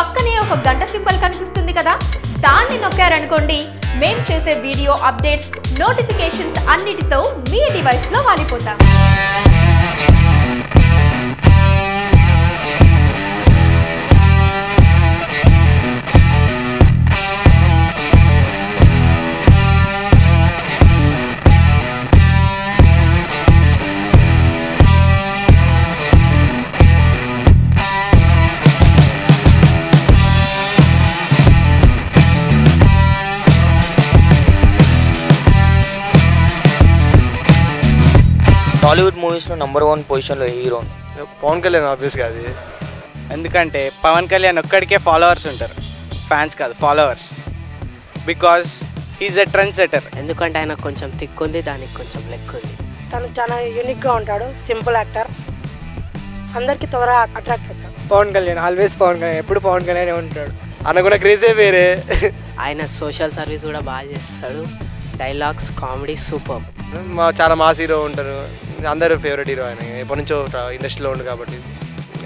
పక్కనే ఒక గంట సింబల్ కనిపిస్తుంది కదా, దాన్ని నొక్కారనుకోండి మేం చేసే వీడియో అప్డేట్స్, నోటిఫికేషన్స్ అన్నిటితో మీ డివైస్లో వాలిపోతాం. టాలీవుడ్ మూవీస్లో నెంబర్ 1 పొజిషన్లో హీరో పవన్ కళ్యాణ్ ఆబ్వియస్గా. అది ఎందుకంటే పవన్ కళ్యాణ్ ఒక్కడికే ఫాలోవర్స్ ఉంటారు, ఫ్యాన్స్ కాదు followers. Because he's a trend setter. ఎందుకంటే ఆయన కొంచెం థిక్ ఉంది, దానికి కొంచెం లెక్ ఉంది. తను చాలా యూనిక్గా ఉంటాడు, సింపుల్ యాక్టర్, అందరికీ త్వరగా అట్రాక్ట్ అవుతాడు. పవన్ కళ్యాణ్ ఆల్వేస్ పవన్ కళ్యాణ్, ఎప్పుడు పవన్ కళ్యాణ్ ఉంటాడు. అన్న కూడా క్రేజే వేరే. ఆయన సోషల్ సర్వీస్ కూడా బాగా చేస్తాడు. Dialogues, comedy super. చాలా మాస్ హీరో ఉంటారు, అందరూ ఫేవరెట్ హీరో ఆయన. ఎప్పటి నుంచో ఇండస్ట్రీలో ఉంది కాబట్టి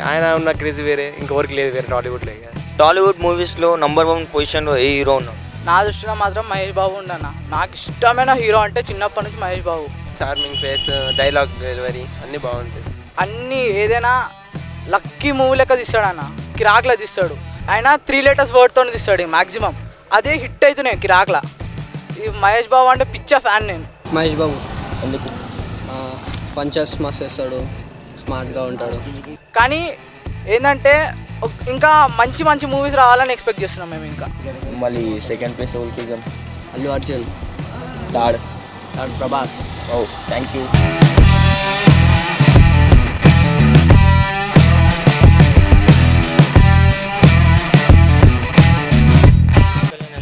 ఆయన ఉన్న క్రేజ్ వేరే, ఇంకెవరికి లేదు వేరే టాలీవుడ్లో. టాలీవుడ్ మూవీస్లో నెంబర్ 1 పొజిషన్లో ఏ హీరో ఉన్నాడు? నా దృష్టిలో మాత్రం మహేష్ బాబు ఉండన్న. నాకు ఇష్టమైన హీరో అంటే చిన్నప్పటి నుంచి Mahesh Babu. Charming face, dialogue delivery అన్నీ బాగుంటుంది. అన్నీ ఏదైనా లక్కీ మూవీ లెక్క తీస్తాడు అన్న, కిరాక్లా తీస్తాడు. ఆయన 3 letters వర్డ్తో తీస్తాడు మ్యాక్సిమం, అదే హిట్ అవుతున్నాయి కిరాక్లా. ఈ మహేష్ బాబు అంటే పిచ్చా ఫ్యాన్ నేను. మహేష్ బాబు ఎందుకు పంచెస్ మస్తు చేస్తాడు, స్మార్ట్గా ఉంటాడు. కానీ ఏంటంటే ఇంకా మంచి మంచి మూవీస్ రావాలని ఎక్స్పెక్ట్ చేస్తున్నాం మేము. ఇంకా మళ్ళీ సెకండ్ ప్లేస్ ఎవరికి? Allu Arjun. Third Prabhas. Oh thank you.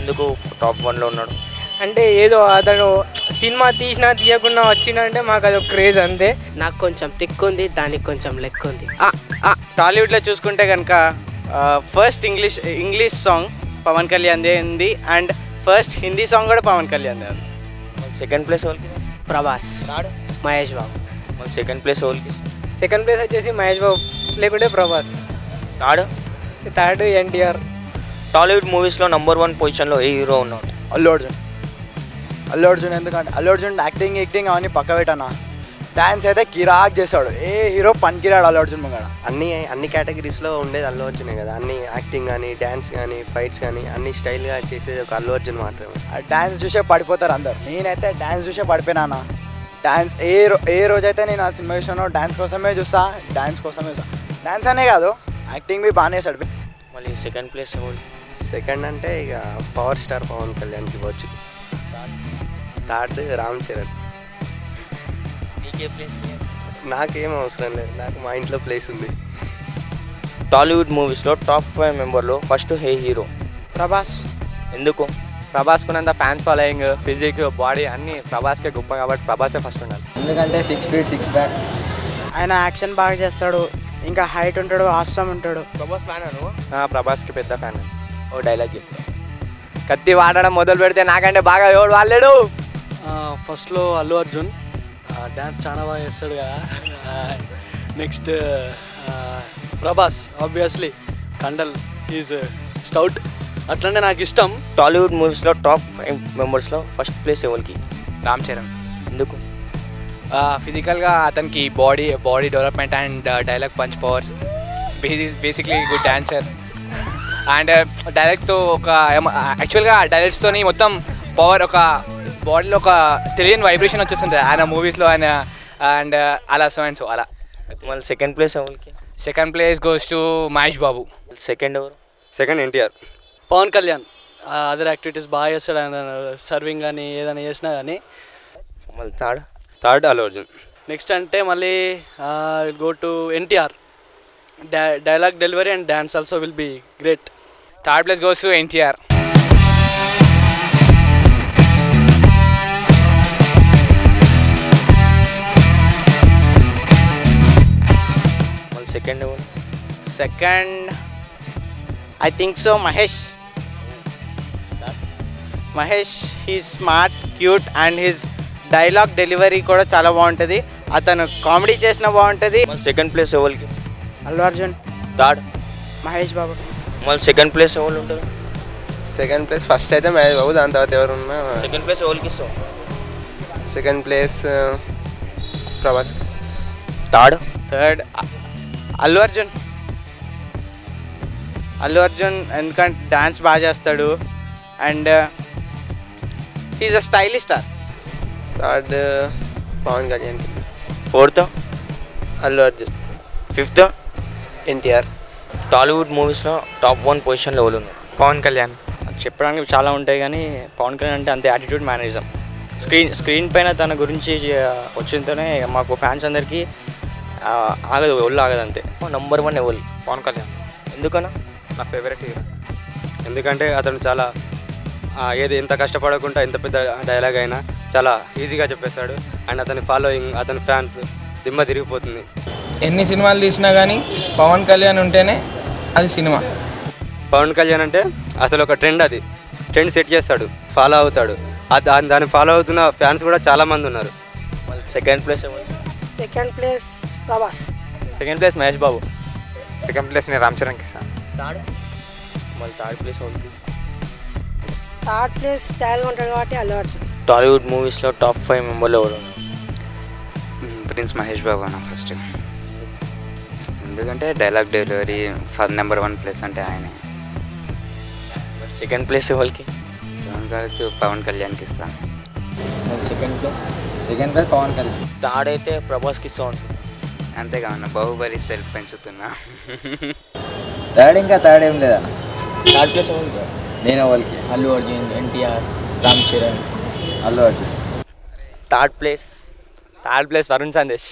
ఎందుకు టాప్ 1లో ఉన్నాడు? అంటే ఏదో అతను సినిమా తీసినా తీయకుండా వచ్చిందంటే మాకు అది ఒక క్రేజ్ అంతే. నాకు కొంచెం థిక్ ఉంది, దానికి కొంచెం లెక్ ఉంది. టాలీవుడ్లో చూసుకుంటే కనుక ఫస్ట్ ఇంగ్లీష్ సాంగ్ పవన్ కళ్యాణ్దే ఉంది, అండ్ ఫస్ట్ హిందీ సాంగ్ కూడా పవన్ కళ్యాణ్దే ఉంది. సెకండ్ ప్లేస్ ఎవరికి? ప్రభాస్. మహేష్ బాబు. మళ్ళీ సెకండ్ ప్లేస్ ఎవరికి? సెకండ్ ప్లేస్ వచ్చేసి మహేష్ బాబు, లేకుంటే ప్రభాస్. థర్డ్ ఎన్టీఆర్. టాలీవుడ్ మూవీస్లో నెంబర్ 1 పొజిషన్లో ఏ హీరో ఉన్నాడు? అల్లు అర్జున్. ఎందుకంటే అల్లు అర్జున్ యాక్టింగ్ అవన్నీ పక్క పెట్టానా, డ్యాన్స్ అయితే కిరాక్ చేస్తాడు. ఏ హీరో పనికిరాడు అల్లు అర్జున్ ముంగడ. అన్ని కేటగిరీస్లో ఉండేది అల్లు అర్జునే కదా. అన్ని యాక్టింగ్ కానీ, డ్యాన్స్ కానీ, ఫైట్స్ కానీ అన్ని స్టైల్గా చేసేది ఒక అల్లు అర్జున్ మాత్రమే. ఆ డ్యాన్స్ చూసే పడిపోతారు అందరు. నేనైతే డ్యాన్స్ చూసే పడిపోయినా. డ్యాన్స్ ఏ రోజైతే నేను ఆ సినిమా చూసినానో డ్యాన్స్ కోసమే చూస్తా. డ్యాన్స్ అనే కాదు, యాక్టింగ్ బి బాగానే వేసాడు. మళ్ళీ సెకండ్ ప్లేస్ ఎవరికి? సెకండ్ అంటే ఇక పవర్ స్టార్ పవన్ కళ్యాణ్కి ఇవ్వచ్చు. థర్డ్ రామ్ చరణ్. నీకే ప్లేస్? నాకేం అవసరం లేదు, నాకు మా ఇంట్లో ప్లేస్ ఉంది. టాలీవుడ్ మూవీస్లో టాప్ 5 మెంబర్లో ఫస్ట్ ఏ హీరో? ప్రభాస్. ఎందుకు? ప్రభాస్కున్నంత ఫ్యాన్స్ ఫాలోయింగ్, ఫిజిక్స్, బాడీ అన్నీ ప్రభాస్కే గొప్ప కాబట్టి ప్రభాసే ఫస్ట్ ఉండాలి. ఎందుకంటే 6 feet 6 back. ఆయన యాక్షన్ బాగా చేస్తాడు, ఇంకా హైట్ ఉంటాడు, ఆస్తం ఉంటాడు. ప్రభాస్ ఫ్యాన్ అను? ప్రభాస్కి పెద్ద ఫ్యాన్. ఓ డైలాగ్ చెప్తా, కత్తి వాడడం మొదలు పెడితే నాకంటే బాగా ఎవడు వాళ్ళేడు. ఫస్ట్లో అల్లు అర్జున్ డ్యాన్స్ చాలా బాగా చేస్తాడు కదా. Next Prabhas obviously, candle is stout, అట్లనే నాకు ఇష్టం. టాలీవుడ్ మూవీస్లో టాప్ 5 మెంబర్స్లో ఫస్ట్ ప్లేస్ ఎవరికి? రామ్ చరణ్. ఎందుకు? ఫిజికల్గా అతనికి body development and dialogue punch power, basically good dancer. And డైలాగ్స్తో యాక్చువల్గా డైలాగ్స్తో మొత్తం పవర్, ఒక బాడీలో ఒక తెలియని వైబ్రేషన్ వచ్చేస్తుంది ఆయన మూవీస్లో ఆయన. అండ్ అలా సో అలా. మళ్ళీ సెకండ్ ప్లేస్ ఎవరికి? Second place goes to Mahesh Babu. Second ఎవరు? Second NTR. Pawan Kalyan other activities బాగా చేస్తాడు ఆయన, సర్వింగ్ కానీ ఏదైనా చేసినా కానీ. మళ్ళీ థర్డ్ అల్లు అర్జున్. నెక్స్ట్ అంటే మళ్ళీ will go to NTR. Dialogue delivery and dance also will be great. Third place goes to NTR. మళ్ళీ సెకండ్ ఎవరు? Second I think so Mahesh. He's smart, cute and his dialogue delivery కూడా చాలా బాగుంటుంది. అతను కామెడీ చేసిన బాగుంటుంది. సెకండ్ ప్లేస్ ఎవరికి? అల్లు అర్జున్. థర్డ్ మహేష్ బాబు. మళ్ళీ సెకండ్ ప్లేస్ ఎవరు ఉంటారు? సెకండ్ ప్లేస్ ఫస్ట్ అయితే మహేష్ బాబు, దాని తర్వాత ఎవరున్నా. సెకండ్ ప్లేస్ ఎవరికి ఇస్తాం? Second place Prabhas. Third Allu Arjun. ఎందుకంటే డాన్స్ బాగా చేస్తాడు and he's a stylish star. Third Pawan Kalyan. Fourth Allu Arjun. Fifth NTR. Tollywood మూవీస్లో టాప్ 1 పొజిషన్లో ఎవరు ఉన్నారు? పవన్ కళ్యాణ్. చెప్పడానికి చాలా ఉంటాయి కానీ పవన్ కళ్యాణ్ అంటే అంతే యాటిట్యూడ్ మేనరిజం. స్క్రీన్ పైన తన గురించి వచ్చినతోనే మాకు ఫ్యాన్స్ అందరికీ ఆగదు, ఒళ్ళు ఆగదు అంతే. నంబర్ 1 ఎవరు? పవన్ కళ్యాణ్. ఎందుకన్నా? నా ఫేవరెట్ హీరో. ఎందుకంటే అతను చాలా ఏది ఎంత కష్టపడకుండా ఎంత పెద్ద డైలాగ్ అయినా చాలా ఈజీగా చెప్పేస్తాడు. అండ్ అతని ఫాలోయింగ్, అతని ఫ్యాన్స్ దిమ్మ తిరిగిపోతుంది. ఎన్ని సినిమాలు తీసినా కానీ పవన్ కళ్యాణ్ ఉంటేనే అది సినిమా. పవన్ కళ్యాణ్ అంటే అసలు ఒక ట్రెండ్, అది ట్రెండ్ సెట్ చేస్తాడు, ఫాలో అవుతాడు. దాన్ని ఫాలో అవుతున్న ఫ్యాన్స్ కూడా చాలామంది ఉన్నారు. సెకండ్ ప్లేస్ ఎవరు? Second place Prabhas. Second place Mahesh Babu. Second place నేను రామ్ చరణ్కి ఇస్తాను. మళ్ళీ థర్డ్ ప్లేస్ ఎవరికి? థర్డ్ ప్లేస్ స్టైల్గా ఉంటాడు కాబట్టి అల్లు అర్జున్. టాలీవుడ్ మూవీస్లో టాప్ 5 మెంబర్లు ఎవరు ఉన్నారు? ప్రిన్స్ మహేష్ బాబు అన్న ఫస్ట్. ఎందుకంటే డైలాగ్ డెలివరీ నెంబర్ 1 ప్లేస్ అంటే ఆయనే. సెకండ్ ప్లేస్ ఎవరికి? పవన్ కళ్యాణ్కి ఇస్తాను. Second place Pawan Kalyan. Third అయితే ప్రభాస్కి ఇస్తా ఉంటుంది. అంతేకామన్నా బాహుబలి స్టైల్ పెంచుతున్నా. థర్డ్ ఏం లేదా? థర్డ్ ప్లేస్ ఎవరికి? నేను వాళ్ళకి అల్లు అర్జున్, ఎన్టీఆర్, రామ్ చరణ్, అల్లు అర్జున్. Third place Varun Sandesh.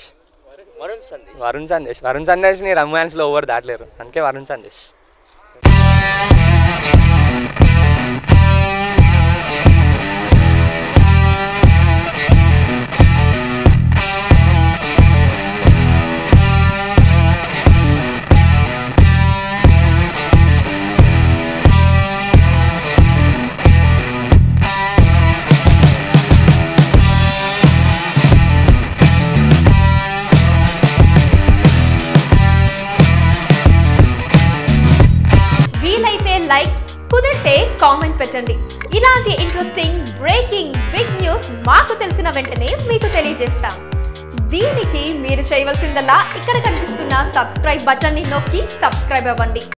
వరుణ్ సందేశ్ని రొమాన్స్లో ఓవర్ దాటలేరు, అందుకే వరుణ్ సందేశ్. వీలైతే లైక్, కుదిరితే కామెంట్ పెట్టండి. ఇలాంటి ఇంట్రెస్టింగ్ బ్రేకింగ్ బిగ్ న్యూస్ మాకు తెలిసిన వెంటనే మీకు తెలియజేస్తాం. దీనికి మీరు చేయవలసిందల్లా ఇక్కడ కనిపిస్తున్న సబ్స్క్రైబ్ బటన్ని నొక్కి సబ్స్క్రైబ్ అవ్వండి.